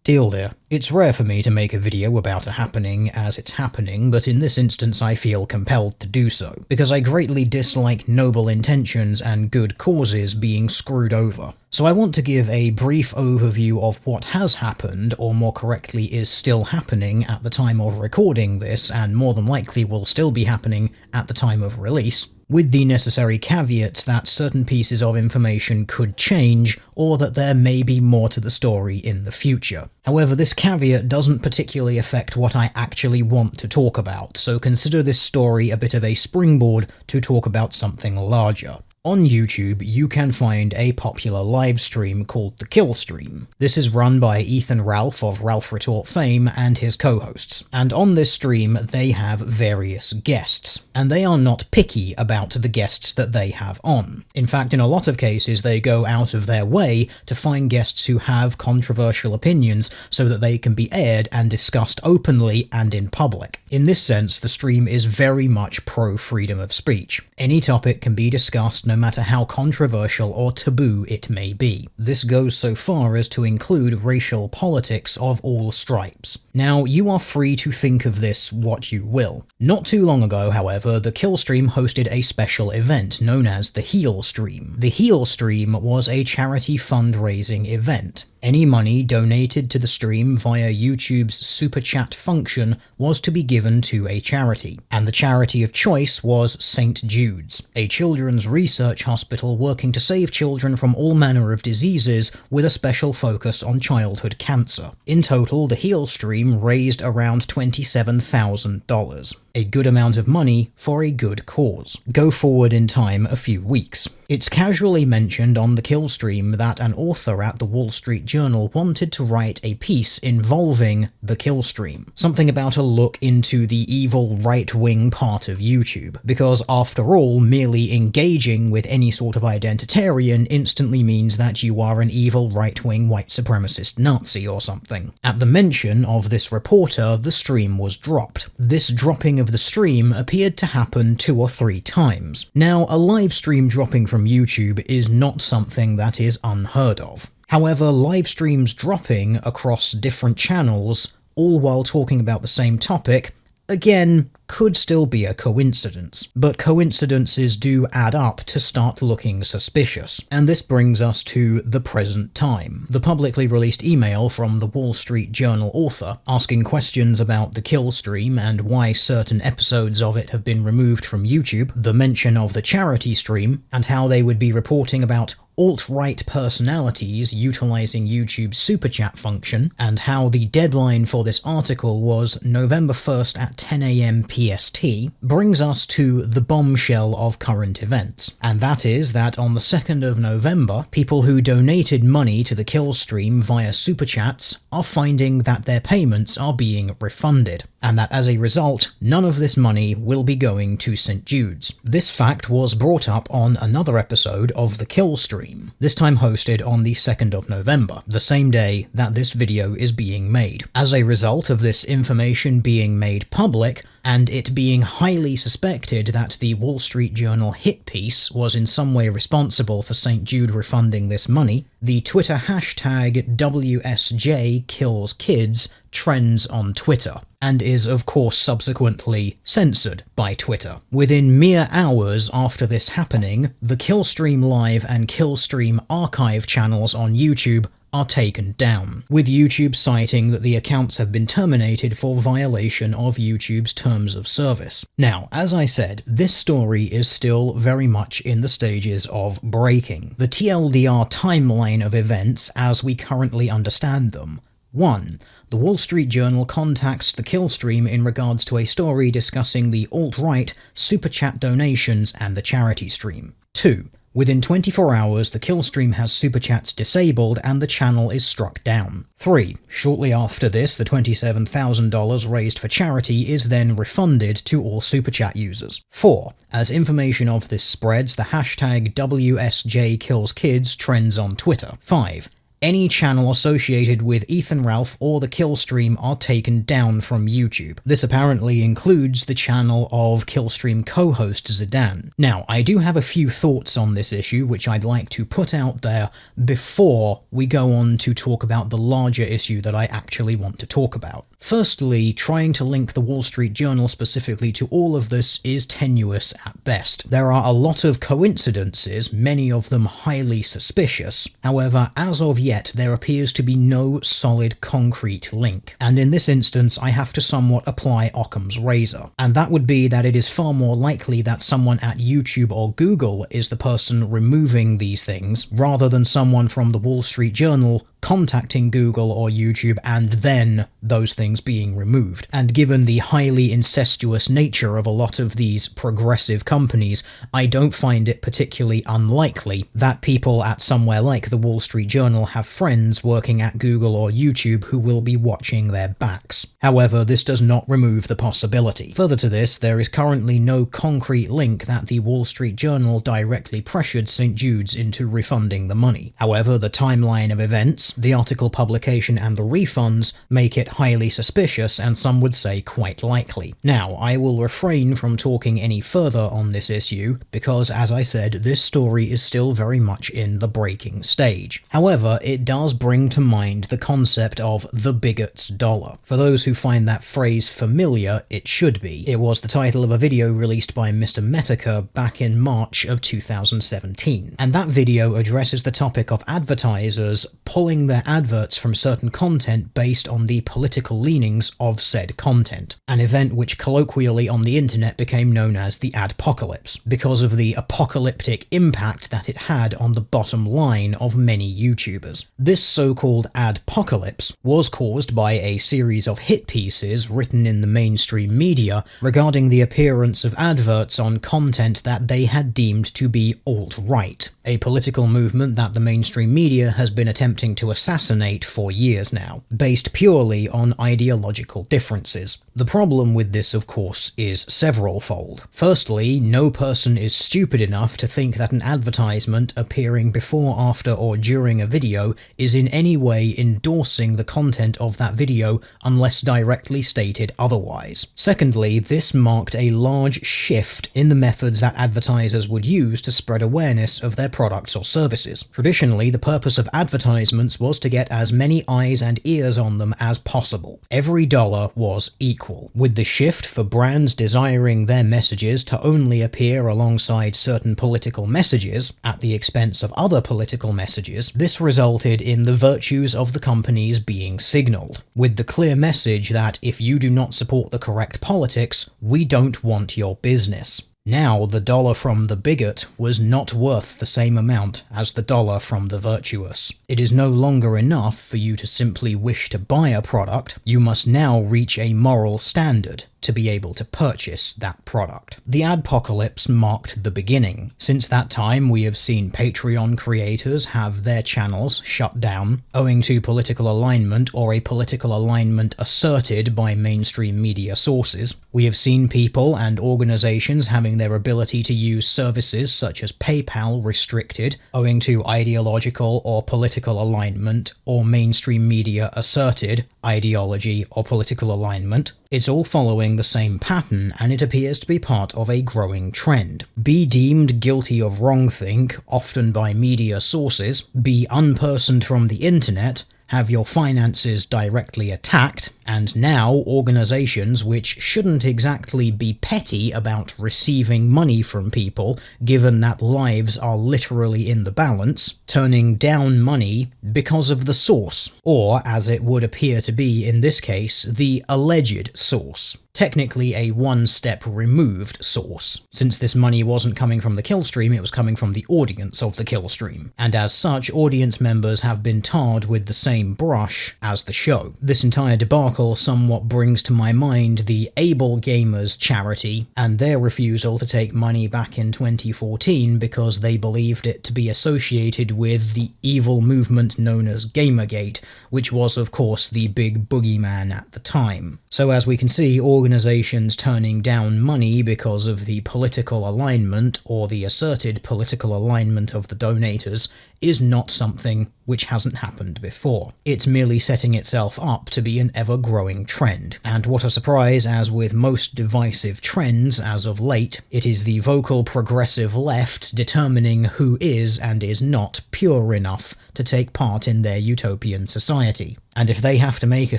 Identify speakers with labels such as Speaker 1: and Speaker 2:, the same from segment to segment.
Speaker 1: Deal dear. It's rare for me to make a video about a happening as it's happening, but in this instance I feel compelled to do so, because I greatly dislike noble intentions and good causes being screwed over. So I want to give a brief overview of what has happened, or more correctly is still happening at the time of recording this, and more than likely will still be happening at the time of release, with the necessary caveats that certain pieces of information could change, or that there may be more to the story in the future. However, this caveat doesn't particularly affect what I actually want to talk about, so consider this story a bit of a springboard to talk about something larger. On YouTube, you can find a popular live stream called The Kill Stream. This is run by Ethan Ralph of Ralph Retort fame and his co-hosts, and on this stream they have various guests, and they are not picky about the guests that they have on. In fact, in a lot of cases they go out of their way to find guests who have controversial opinions so that they can be aired and discussed openly and in public. In this sense, the stream is very much pro-freedom of speech. Any topic can be discussed no matter how controversial or taboo it may be. This goes so far as to include racial politics of all stripes. Now, you are free to think of this what you will. Not too long ago, however, the Kill Stream hosted a special event known as the Heal Stream. The Heal Stream was a charity fundraising event. Any money donated to the stream via YouTube's Super Chat function was to be given to a charity, and the charity of choice was St. Jude's, a children's research hospital working to save children from all manner of diseases with a special focus on childhood cancer. In total, the Heal Stream raised around $27,000, a good amount of money for a good cause. Go forward in time a few weeks. It's casually mentioned on the Kill Stream that an author at the Wall Street Journal wanted to write a piece involving the Kill Stream, something about a look into the evil right-wing part of YouTube, because after all, merely engaging with any sort of identitarian instantly means that you are an evil right-wing white supremacist Nazi or something. At the mention of this reporter, the stream was dropped. This dropping of the stream appeared to happen 2 or 3 times. Now, a live stream dropping from YouTube is not something that is unheard of. However, live streams dropping across different channels, all while talking about the same topic, again, could still be a coincidence, but coincidences do add up to start looking suspicious, and this brings us to the present time. The publicly released email from the Wall Street Journal author, asking questions about the Kill Stream and why certain episodes of it have been removed from YouTube, the mention of the charity stream, and how they would be reporting about alt-right personalities utilizing YouTube's Super Chat function, and how the deadline for this article was November 1st at 10 AM PST, brings us to the bombshell of current events, and that is that on the 2nd of November, people who donated money to the Kill Stream via Super Chats are finding that their payments are being refunded, and that as a result, none of this money will be going to St. Jude's. This fact was brought up on another episode of the Kill Stream, this time hosted on the 2nd of November, the same day that this video is being made. As a result of this information being made public, and it being highly suspected that the Wall Street Journal hit piece was in some way responsible for St. Jude refunding this money, the Twitter hashtag WSJKillsKids trends on Twitter, and is of course subsequently censored by Twitter. Within mere hours after this happening, the Killstream Live and Killstream Archive channels on YouTube are taken down, with YouTube citing that the accounts have been terminated for violation of YouTube's terms of service. Now, as I said, this story is still very much in the stages of breaking. The TLDR timeline of events as we currently understand them. 1. The Wall Street Journal contacts the Kill Stream in regards to a story discussing the alt-right, Super Chat donations and the charity stream. 2. Within 24 hours, the Kill Stream has Super Chats disabled and the channel is struck down. 3. Shortly after this, the $27,000 raised for charity is then refunded to all Super Chat users. 4. As information of this spreads, the hashtag WSJKillsKids trends on Twitter. 5. any channel associated with Ethan Ralph or the Killstream are taken down from YouTube. This apparently includes the channel of Killstream co-host Zidane. Now, I do have a few thoughts on this issue which I'd like to put out there before we go on to talk about the larger issue that I actually want to talk about. Firstly, trying to link the Wall Street Journal specifically to all of this is tenuous at best. There are a lot of coincidences, many of them highly suspicious. However, as of yet, there appears to be no solid concrete link. And in this instance, I have to somewhat apply Occam's razor. And that would be that it is far more likely that someone at YouTube or Google is the person removing these things, rather than someone from the Wall Street Journal contacting Google or YouTube and then those things being removed. And given the highly incestuous nature of a lot of these progressive companies, I don't find it particularly unlikely that people at somewhere like the Wall Street Journal have friends working at Google or YouTube who will be watching their backs. However, this does not remove the possibility. Further to this, there is currently no concrete link that the Wall Street Journal directly pressured St. Jude's into refunding the money. However, the timeline of events, the article publication and the refunds make it highly suspicious, and some would say quite likely. Now, I will refrain from talking any further on this issue because, as I said, this story is still very much in the breaking stage. However, it does bring to mind the concept of the bigot's dollar. For those who find that phrase familiar, it should be. It was the title of a video released by Mr. Metokur back in March of 2017, and that video addresses the topic of advertisers pulling their adverts from certain content based on the political leanings of said content, an event which colloquially on the internet became known as the adpocalypse, because of the apocalyptic impact that it had on the bottom line of many YouTubers. This so-called adpocalypse was caused by a series of hit pieces written in the mainstream media regarding the appearance of adverts on content that they had deemed to be alt-right, a political movement that the mainstream media has been attempting to assassinate for years now, based purely on ideological differences. The problem with this, of course, is several-fold. Firstly, no person is stupid enough to think that an advertisement appearing before, after, or during a video is in any way endorsing the content of that video unless directly stated otherwise. Secondly, this marked a large shift in the methods that advertisers would use to spread awareness of their products or services. Traditionally, the purpose of advertisements was to get as many eyes and ears on them as possible. Every dollar was equal. With the shift for brands desiring their messages to only appear alongside certain political messages at the expense of other political messages, this resulted in the virtues of the companies being signalled, with the clear message that if you do not support the correct politics, we don't want your business. Now, the dollar from the bigot was not worth the same amount as the dollar from the virtuous. It is no longer enough for you to simply wish to buy a product, you must now reach a moral standard to be able to purchase that product. The adpocalypse marked the beginning. Since that time, we have seen Patreon creators have their channels shut down, owing to political alignment or a political alignment asserted by mainstream media sources. We have seen people and organizations having their ability to use services such as PayPal restricted, owing to ideological or political alignment or mainstream media asserted ideology or political alignment. It's all following the same pattern, and it appears to be part of a growing trend. Be deemed guilty of wrongthink, often by media sources, be unpersoned from the internet, have your finances directly attacked, and now organizations which shouldn't exactly be petty about receiving money from people, given that lives are literally in the balance, turning down money because of the source, or as it would appear to be in this case, the alleged source. Technically a one-step removed source. Since this money wasn't coming from the Killstream, it was coming from the audience of the Killstream, and as such, audience members have been tarred with the same brush as the show. This entire debacle somewhat brings to my mind the Able Gamers charity, and their refusal to take money back in 2014 because they believed it to be associated with the evil movement known as Gamergate, which was of course the big boogeyman at the time. So as we can see, organizations turning down money because of the political alignment or the asserted political alignment of the donators is not something which hasn't happened before. It's merely setting itself up to be an ever-growing trend. And what a surprise, as with most divisive trends as of late, it is the vocal progressive left determining who is and is not pure enough to take part in their utopian society. And if they have to make a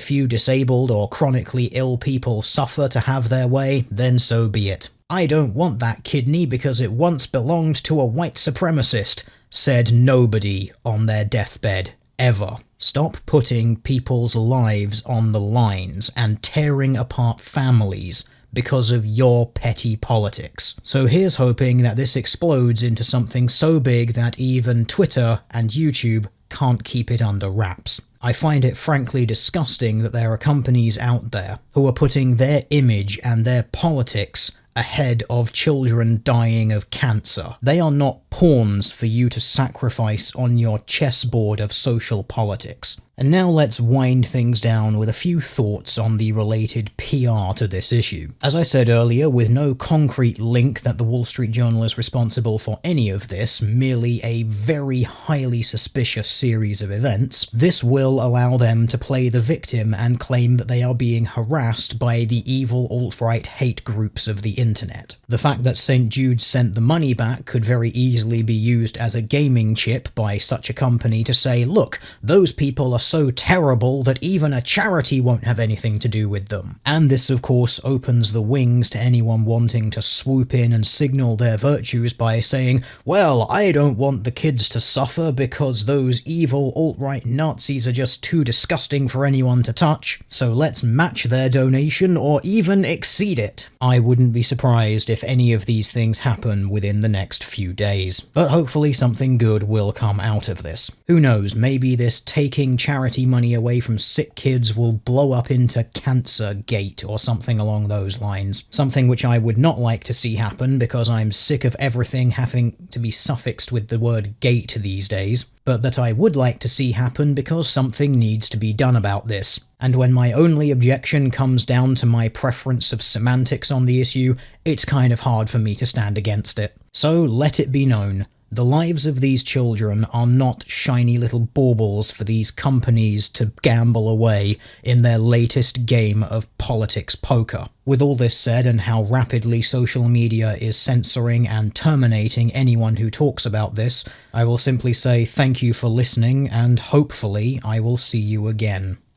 Speaker 1: few disabled or chronically ill people suffer to have their way, then so be it. I don't want that kidney because it once belonged to a white supremacist, said nobody on their deathbed, ever. Stop putting people's lives on the lines and tearing apart families because of your petty politics. So here's hoping that this explodes into something so big that even Twitter and YouTube can't keep it under wraps. I find it frankly disgusting that there are companies out there who are putting their image and their politics ahead of children dying of cancer. They are not pawns for you to sacrifice on your chessboard of social politics. And now let's wind things down with a few thoughts on the related PR to this issue. As I said earlier, with no concrete link that the Wall Street Journal is responsible for any of this, merely a very highly suspicious series of events, this will allow them to play the victim and claim that they are being harassed by the evil alt-right hate groups of the internet. The fact that St. Jude sent the money back could very easily be used as a gaming chip by such a company to say, look, those people are so terrible that even a charity won't have anything to do with them. And this of course opens the wings to anyone wanting to swoop in and signal their virtues by saying, well, I don't want the kids to suffer because those evil alt-right Nazis are just too disgusting for anyone to touch, so let's match their donation or even exceed it. I wouldn't be surprised if any of these things happen within the next few days, but hopefully something good will come out of this. Who knows, maybe this taking charity money away from sick kids will blow up into Cancer Gate or something along those lines. Something which I would not like to see happen because I'm sick of everything having to be suffixed with the word gate these days, but that I would like to see happen because something needs to be done about this. And when my only objection comes down to my preference of semantics on the issue, it's kind of hard for me to stand against it. So let it be known. The lives of these children are not shiny little baubles for these companies to gamble away in their latest game of politics poker. With all this said and how rapidly social media is censoring and terminating anyone who talks about this, I will simply say thank you for listening and hopefully I will see you again.